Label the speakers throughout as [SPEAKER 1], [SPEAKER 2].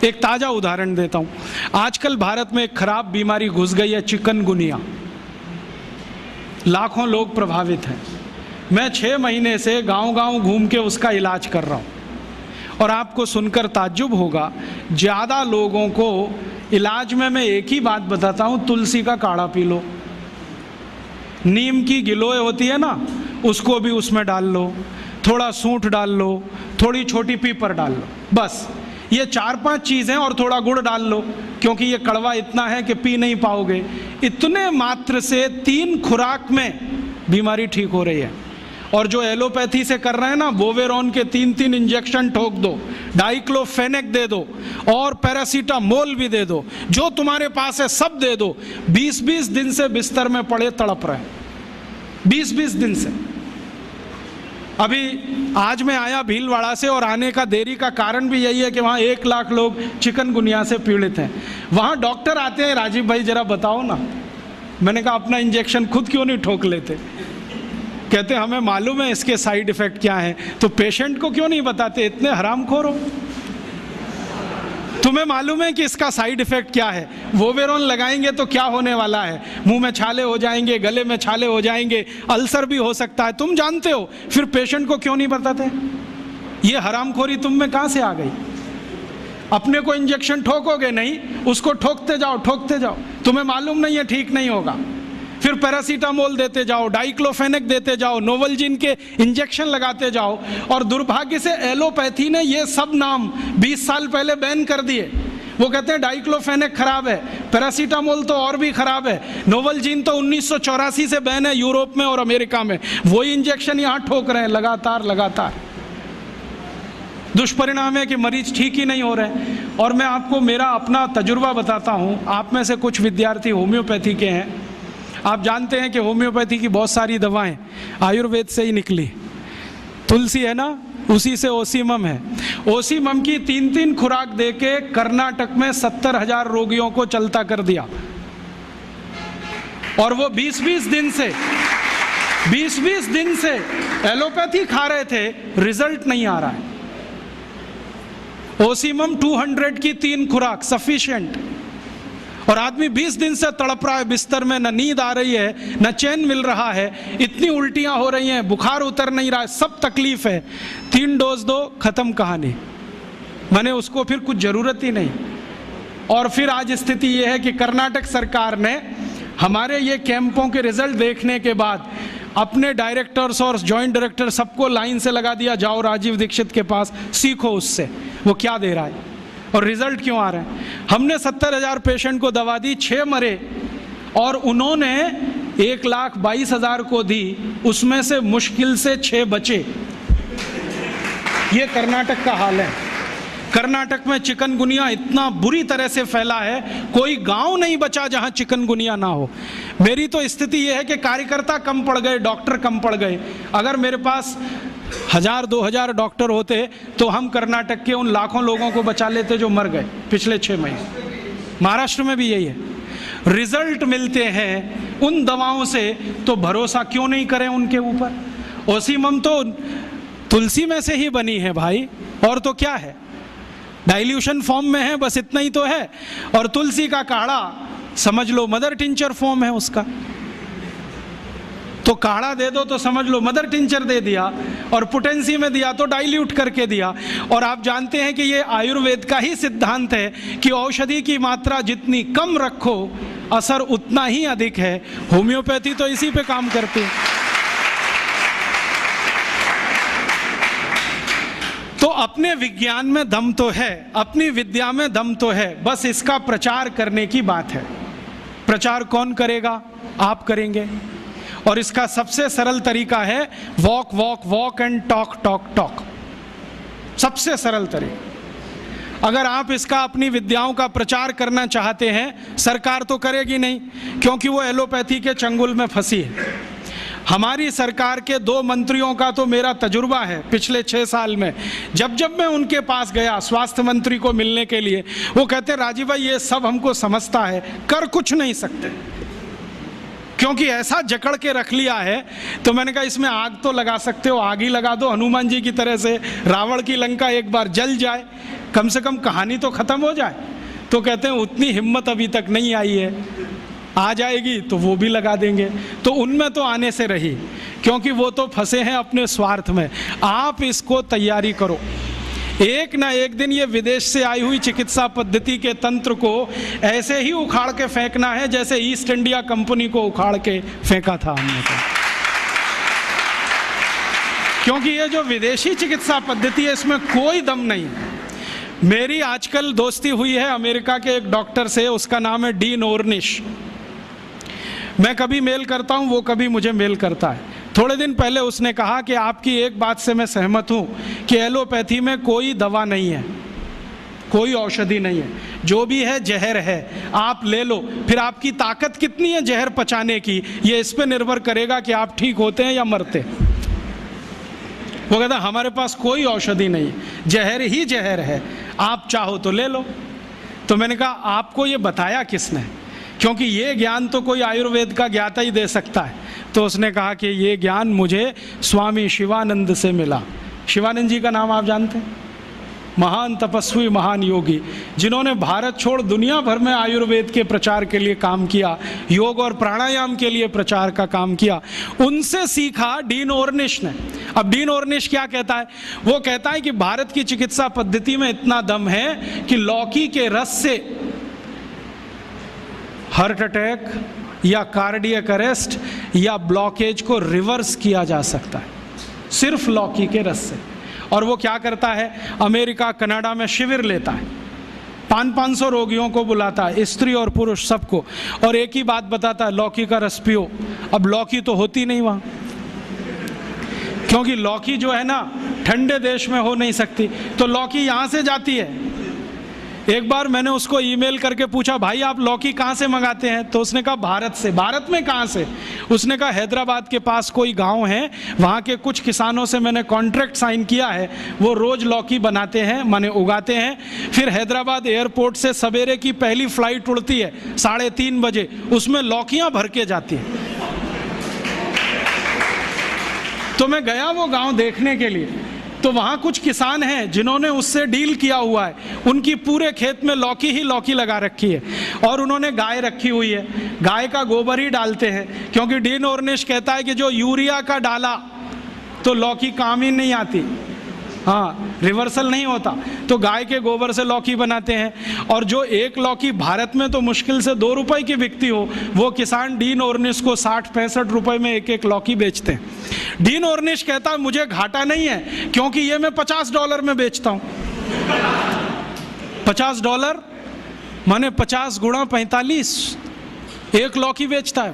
[SPEAKER 1] एक ताज़ा उदाहरण देता हूँ। आजकल भारत में एक खराब बीमारी घुस गई है, चिकनगुनिया। लाखों लोग प्रभावित हैं। मैं 6 महीने से गांव-गांव घूम के उसका इलाज कर रहा हूँ, और आपको सुनकर ताज्जुब होगा, ज़्यादा लोगों को इलाज में मैं एक ही बात बताता हूँ, तुलसी का काढ़ा पी लो, नीम की गिलोय होती है ना, उसको भी उसमें डाल लो, थोड़ा सूंठ डाल लो, थोड़ी छोटी पीपर डाल लो, बस ये 4-5 चीज़ें, और थोड़ा गुड़ डाल लो, क्योंकि ये कड़वा इतना है कि पी नहीं पाओगे। इतने मात्र से 3 खुराक में बीमारी ठीक हो रही है। और जो एलोपैथी से कर रहे हैं ना, बोवेरॉन के 3-3 इंजेक्शन ठोक दो, डाइक्लोफेनेक दे दो, और पैरासीटामोल भी दे दो, जो तुम्हारे पास है सब दे दो। 20-20 दिन से बिस्तर में पड़े तड़प रहे हैं, 20-20 दिन से। अभी आज मैं आया भीलवाड़ा से, और आने का देरी का कारण भी यही है कि वहाँ 1 लाख लोग चिकनगुनिया से पीड़ित हैं। वहाँ डॉक्टर आते हैं, राजीव भाई जरा बताओ ना। मैंने कहा अपना इंजेक्शन खुद क्यों नहीं ठोक लेते? कहते हमें मालूम है इसके साइड इफ़ेक्ट क्या हैं, तो पेशेंट को क्यों नहीं बताते? इतने हरामखोर हो। तुम्हें मालूम है कि इसका साइड इफेक्ट क्या है? वोवेरॉन लगाएंगे तो क्या होने वाला है? मुंह में छाले हो जाएंगे, गले में छाले हो जाएंगे, अल्सर भी हो सकता है, तुम जानते हो, फिर पेशेंट को क्यों नहीं बताते? ये हरामखोरी तुम में कहाँ से आ गई? अपने को इंजेक्शन ठोकोगे नहीं, उसको ठोकते जाओ, ठोकते जाओ, तुम्हें मालूम नहीं है ठीक नहीं होगा, फिर पैरासीटामोल देते जाओ, डाइक्लोफेनेक देते जाओ, नोवलजिन के इंजेक्शन लगाते जाओ। और दुर्भाग्य से एलोपैथी ने ये सब नाम 20 साल पहले बैन कर दिए। वो कहते हैं डाइक्लोफेनेक खराब है, पैरासीटामोल तो और भी खराब है, नोवलजिन तो 1984 से बैन है यूरोप में और अमेरिका में, वही इंजेक्शन यहाँ ठोक रहे हैं लगातार लगातार। दुष्परिणाम है कि मरीज ठीक ही नहीं हो रहे। और मैं आपको मेरा अपना तजुर्बा बताता हूँ। आप में से कुछ विद्यार्थी होम्योपैथी के हैं। आप जानते हैं कि होम्योपैथी की बहुत सारी दवाएं आयुर्वेद से ही निकली। तुलसी है ना, उसी से ओसीमम है। ओसीमम की 3-3 खुराक देके कर्नाटक में 70,000 रोगियों को चलता कर दिया। और वो 20-20 दिन से एलोपैथी खा रहे थे, रिजल्ट नहीं आ रहा है। ओसीमम 200 की 3 खुराक सफिशिएंट, और आदमी 20 दिन से तड़प रहा है बिस्तर में, न नींद आ रही है, न चैन मिल रहा है, इतनी उल्टियां हो रही हैं, बुखार उतर नहीं रहा है, सब तकलीफ है। 3 डोज दो, खत्म कहानी। मैंने उसको फिर कुछ जरूरत ही नहीं। और फिर आज स्थिति यह है कि कर्नाटक सरकार ने हमारे ये कैंपों के रिजल्ट देखने के बाद अपने डायरेक्टर्स और जॉइंट डायरेक्टर सबको लाइन से लगा दिया, जाओ राजीव दीक्षित के पास, सीखो उससे वो क्या दे रहा है और रिजल्ट क्यों आ रहे हैं। हमने 70,000 पेशेंट को दवा दी, 6 मरे, और उन्होंने 1,22,000 को दी, उसमें से मुश्किल से 6 बचे। ये कर्नाटक का हाल है। कर्नाटक में चिकनगुनिया इतना बुरी तरह से फैला है, कोई गांव नहीं बचा जहां चिकनगुनिया ना हो। मेरी तो स्थिति यह है कि कार्यकर्ता कम पड़ गए, डॉक्टर कम पड़ गए। अगर मेरे पास 1,000-2,000 डॉक्टर होते तो हम कर्नाटक के उन लाखों लोगों को बचा लेते जो मर गए पिछले 6 महीने। महाराष्ट्र में भी यही है। रिजल्ट मिलते हैं उन दवाओं से, तो भरोसा क्यों नहीं करें उनके ऊपर? ओसीमम तो तुलसी में से ही बनी है भाई, और तो क्या है, डाइल्यूशन फॉर्म में है, बस इतना ही तो है। और तुलसी का काढ़ा समझ लो मदर टिंचर फॉर्म है उसका, तो काढ़ा दे दो तो समझ लो मदर टिंचर दे दिया, और पोटेंसी में दिया तो डाइल्यूट करके दिया। और आप जानते हैं कि ये आयुर्वेद का ही सिद्धांत है कि औषधि की मात्रा जितनी कम रखो असर उतना ही अधिक है। होम्योपैथी तो इसी पे काम करती है। तो अपने विज्ञान में दम तो है, अपनी विद्या में दम तो है, बस इसका प्रचार करने की बात है। प्रचार कौन करेगा? आप करेंगे। और इसका सबसे सरल तरीका है walk walk walk and talk talk talk. सबसे सरल तरीका। अगर आप इसका अपनी विद्याओं का प्रचार करना चाहते हैं, सरकार तो करेगी नहीं, क्योंकि वो एलोपैथी के चंगुल में फंसी है। हमारी सरकार के 2 मंत्रियों का तो मेरा तजुर्बा है पिछले 6 साल में। जब जब मैं उनके पास गया स्वास्थ्य मंत्री को मिलने के लिए, वो कहते राजीव भाई ये सब हमको समझता है, कर कुछ नहीं सकते, क्योंकि ऐसा जकड़ के रख लिया है। तो मैंने कहा इसमें आग तो लगा सकते हो, आग ही लगा दो हनुमान जी की तरह से, रावण की लंका एक बार जल जाए। कम से कम कहानी तो ख़त्म हो जाए। तो कहते हैं उतनी हिम्मत अभी तक नहीं आई है, आ जाएगी तो वो भी लगा देंगे। तो उनमें तो आने से रही, क्योंकि वो तो फंसे हैं अपने स्वार्थ में। आप इसको तैयारी करो, एक ना एक दिन ये विदेश से आई हुई चिकित्सा पद्धति के तंत्र को ऐसे ही उखाड़ के फेंकना है जैसे ईस्ट इंडिया कंपनी को उखाड़ के फेंका था हमने तो। क्योंकि ये जो विदेशी चिकित्सा पद्धति है इसमें कोई दम नहीं। मेरी आजकल दोस्ती हुई है अमेरिका के एक डॉक्टर से, उसका नाम है डीन ऑर्निश। मैं कभी मेल करता हूँ, वो कभी मुझे मेल करता है। थोड़े दिन पहले उसने कहा कि आपकी एक बात से मैं सहमत हूँ कि एलोपैथी में कोई दवा नहीं है, कोई औषधि नहीं है, जो भी है जहर है, आप ले लो। फिर आपकी ताकत कितनी है जहर पचाने की, ये इस पे निर्भर करेगा कि आप ठीक होते हैं या मरते हैं। वो कहता हमारे पास कोई औषधि नहीं है, जहर ही जहर है, आप चाहो तो ले लो। तो मैंने कहा आपको ये बताया किसने, क्योंकि ये ज्ञान तो कोई आयुर्वेद का ज्ञाता ही दे सकता है। तो उसने कहा कि ये ज्ञान मुझे स्वामी शिवानंद से मिला। शिवानंद जी का नाम आप जानते हैं? महान तपस्वी, महान योगी, जिन्होंने भारत छोड़ दुनिया भर में आयुर्वेद के प्रचार के लिए काम किया, योग और प्राणायाम के लिए प्रचार का काम किया। उनसे सीखा डीन ऑर्निश ने। अब डीन ऑर्निश क्या कहता है? वो कहता है कि भारत की चिकित्सा पद्धति में इतना दम है कि लौकी के रस से हार्ट अटैक या कार्डियक अरेस्ट या ब्लॉकेज को रिवर्स किया जा सकता है, सिर्फ लौकी के रस से। और वो क्या करता है, अमेरिका कनाडा में शिविर लेता है, 500-500 रोगियों को बुलाता है, स्त्री और पुरुष सबको, और एक ही बात बताता है, लौकी का रस पियो। अब लौकी तो होती नहीं वहाँ, क्योंकि लौकी जो है ना ठंडे देश में हो नहीं सकती, तो लौकी यहाँ से जाती है। एक बार मैंने उसको ईमेल करके पूछा, भाई आप लौकी कहाँ से मंगाते हैं? तो उसने कहा भारत से। भारत में कहाँ से? उसने कहा हैदराबाद के पास कोई गांव है, वहाँ के कुछ किसानों से मैंने कॉन्ट्रैक्ट साइन किया है, वो रोज़ लौकी बनाते हैं, माने उगाते हैं। फिर हैदराबाद एयरपोर्ट से सवेरे की पहली फ्लाइट उड़ती है 3:30 बजे, उसमें लौकियाँ भर के जाती हैं। तो मैं गया वो गाँव देखने के लिए, तो वहाँ कुछ किसान हैं जिन्होंने उससे डील किया हुआ है, उनकी पूरे खेत में लौकी ही लौकी लगा रखी है, और उन्होंने गाय रखी हुई है, गाय का गोबर ही डालते हैं, क्योंकि डीन ऑर्निश कहता है कि जो यूरिया का डाला तो लौकी काम ही नहीं आती, हाँ रिवर्सल नहीं होता, तो गाय के गोबर से लौकी बनाते हैं। और जो एक लौकी भारत में तो मुश्किल से 2 रुपए की बिकती हो, वो किसान डीन ऑर्निश को 60-65 रुपए में एक लौकी बेचते हैं। डीन ऑर्निश कहता है मुझे घाटा नहीं है, क्योंकि ये मैं $50 में बेचता हूँ। $50 माने 50 गुणा 45, एक लौकी बेचता है।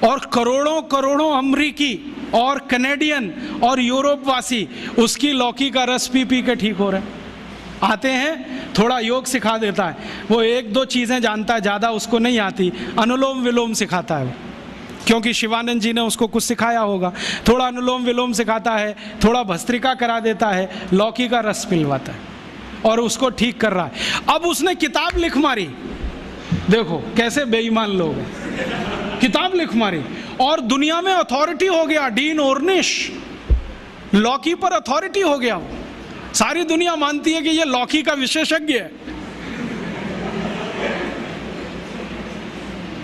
[SPEAKER 1] और करोड़ों करोड़ों अमरीकी और कनेडियन और यूरोप वासी उसकी लौकी का रस पी पी के ठीक हो रहे हैं। आते हैं, थोड़ा योग सिखा देता है, वो 1-2 चीज़ें जानता है, ज़्यादा उसको नहीं आती, अनुलोम विलोम सिखाता है वो, क्योंकि शिवानंद जी ने उसको कुछ सिखाया होगा। थोड़ा अनुलोम विलोम सिखाता है, थोड़ा भस्त्रिका करा देता है, लौकी का रस पिलवाता है, और उसको ठीक कर रहा है। अब उसने किताब लिख मारी, देखो कैसे बेईमान लोग हैं, किताब लिख मारी और दुनिया में अथॉरिटी हो गया। डीन ऑर्निश लौकी पर अथॉरिटी हो गया, सारी दुनिया मानती है कि ये लौकी का विशेषज्ञ है।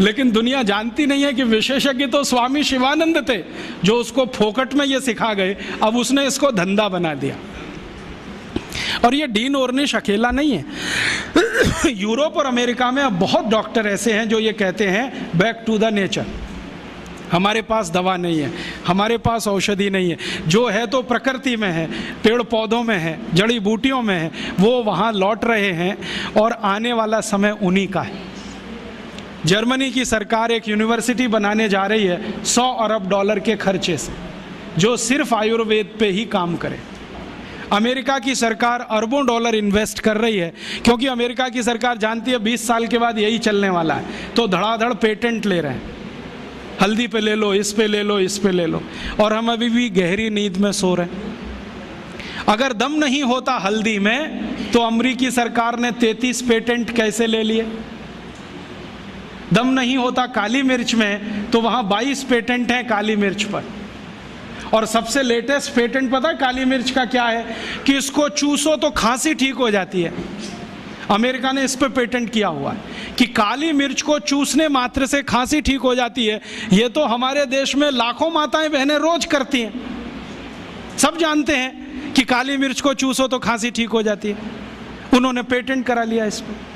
[SPEAKER 1] लेकिन दुनिया जानती नहीं है कि विशेषज्ञ तो स्वामी शिवानंद थे, जो उसको फोकट में ये सिखा गए, अब उसने इसको धंधा बना दिया। और ये डीन ऑर्निश अकेला नहीं है, यूरोप और अमेरिका में अब बहुत डॉक्टर ऐसे हैं जो ये कहते हैं बैक टू द नेचर, हमारे पास दवा नहीं है, हमारे पास औषधि नहीं है, जो है तो प्रकृति में है, पेड़ पौधों में है, जड़ी बूटियों में है, वो वहाँ लौट रहे हैं और आने वाला समय उन्हीं का है। जर्मनी की सरकार एक यूनिवर्सिटी बनाने जा रही है $100 अरब के खर्चे से, जो सिर्फ आयुर्वेद पे ही काम करे। अमेरिका की सरकार अरबों डॉलर इन्वेस्ट कर रही है, क्योंकि अमेरिका की सरकार जानती है 20 साल के बाद यही चलने वाला है, तो धड़ाधड़ पेटेंट ले रहे हैं, हल्दी पे ले लो, इस पे ले लो, इस पे ले लो, और हम अभी भी गहरी नींद में सो रहे हैं। अगर दम नहीं होता हल्दी में, तो अमेरिकी सरकार ने 33 पेटेंट कैसे ले लिए? दम नहीं होता काली मिर्च में, तो वहाँ 22 पेटेंट हैं काली मिर्च पर। और सबसे लेटेस्ट पेटेंट पता है काली मिर्च का क्या है? कि इसको चूसो तो खांसी ठीक हो जाती है। अमेरिका ने इस पे पेटेंट किया हुआ है कि काली मिर्च को चूसने मात्र से खांसी ठीक हो जाती है। ये तो हमारे देश में लाखों माताएं बहनें रोज करती हैं, सब जानते हैं कि काली मिर्च को चूसो तो खांसी ठीक हो जाती है। उन्होंने पेटेंट करा लिया इस पे।